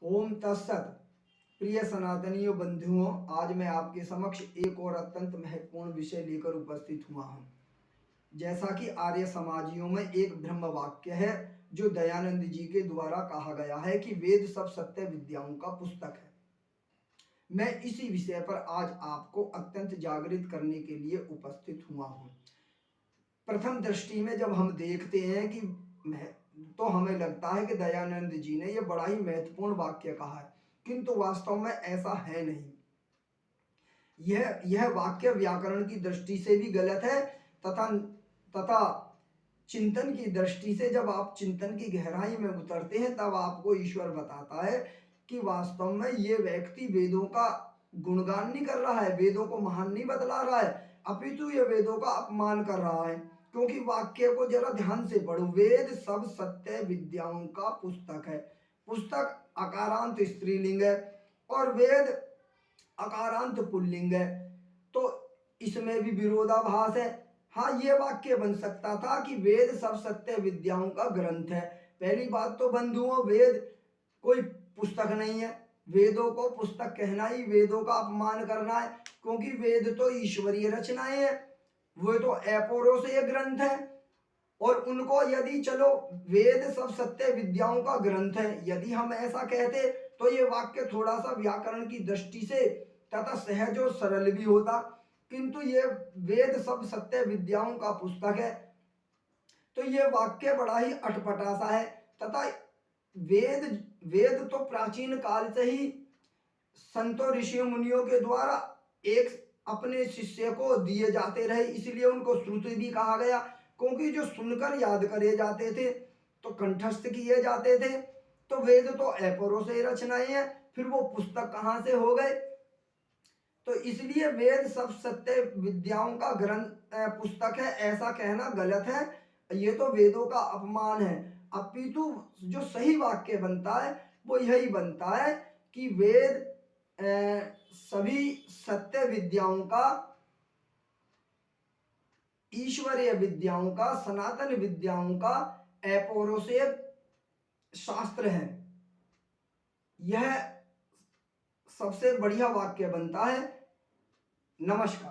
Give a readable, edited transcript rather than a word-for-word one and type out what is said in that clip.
ओम तत्सत। प्रिय सनातनियों बंधुओं, आज मैं आपके समक्ष एक और अत्यंत महत्वपूर्ण विषय लेकर उपस्थित हुआ हूँ। जैसा कि आर्य समाजियों में एक ब्रह्म वाक्य है जो दयानंद जी के द्वारा कहा गया है कि वेद सब सत्य विद्याओं का पुस्तक है। मैं इसी विषय पर आज आपको अत्यंत जागृत करने के लिए उपस्थित हुआ हूँ। प्रथम दृष्टि में जब हम देखते हैं कि तो हमें लगता है कि दयानंद जी ने यह बड़ा ही महत्वपूर्ण वाक्य कहा है, किंतु वास्तव में ऐसा है नहीं। यह वाक्य व्याकरण की दृष्टि से भी गलत है तथा तथा चिंतन की दृष्टि से जब आप चिंतन की गहराई में उतरते हैं तब आपको ईश्वर बताता है कि वास्तव में ये व्यक्ति वेदों का गुणगान नहीं कर रहा है, वेदों को महान नहीं बतला रहा है, अपितु ये वेदों का अपमान कर रहा है। क्योंकि वाक्य को जरा ध्यान से पढ़ो, वेद सब सत्य विद्याओं का पुस्तक है। पुस्तक अकारांत स्त्रीलिंग है और वेद अकारांत पुल्लिंग है, तो इसमें भी विरोधाभास है। हाँ, ये वाक्य बन सकता था कि वेद सब सत्य विद्याओं का ग्रंथ है। पहली बात तो बंधुओं, वेद कोई पुस्तक नहीं है। वेदों को पुस्तक कहना ही वेदों का अपमान करना है, क्योंकि वेद तो ईश्वरीय रचनाएं हैं, वो तो अपौरुषेय ग्रंथ है। और उनको यदि चलो वेद सब सत्य विद्याओं का ग्रंथ है, यदि हम ऐसा कहते तो ये वाक्य थोड़ा सा व्याकरण की दृष्टि से तथा सहज और सरल भी होता, किंतु ये वेद सब सत्य विद्याओं का पुस्तक है तो ये वाक्य बड़ा ही अटपटा सा है। तथा वेद वेद तो प्राचीन काल से ही संतों ऋषियों मुनियों के द्वारा एक अपने शिष्य को दिए जाते रहे, इसलिए उनको श्रुति भी कहा गया, क्योंकि जो सुनकर याद करे जाते थे तो कंठस्थ किए जाते थे। तो वेद तो अपौरुषेय रचनाएं हैं, फिर वो पुस्तक कहाँ से हो गए? तो इसलिए वेद सब सत्य विद्याओं का ग्रंथ पुस्तक है, ऐसा कहना गलत है। ये तो वेदों का अपमान है। अपितु जो सही वाक्य बनता है वो यही बनता है कि वेद सभी सत्य विद्याओं का, ईश्वरीय विद्याओं का, सनातन विद्याओं का अपौरुषेय शास्त्र है। यह सबसे बढ़िया वाक्य बनता है। नमस्कार।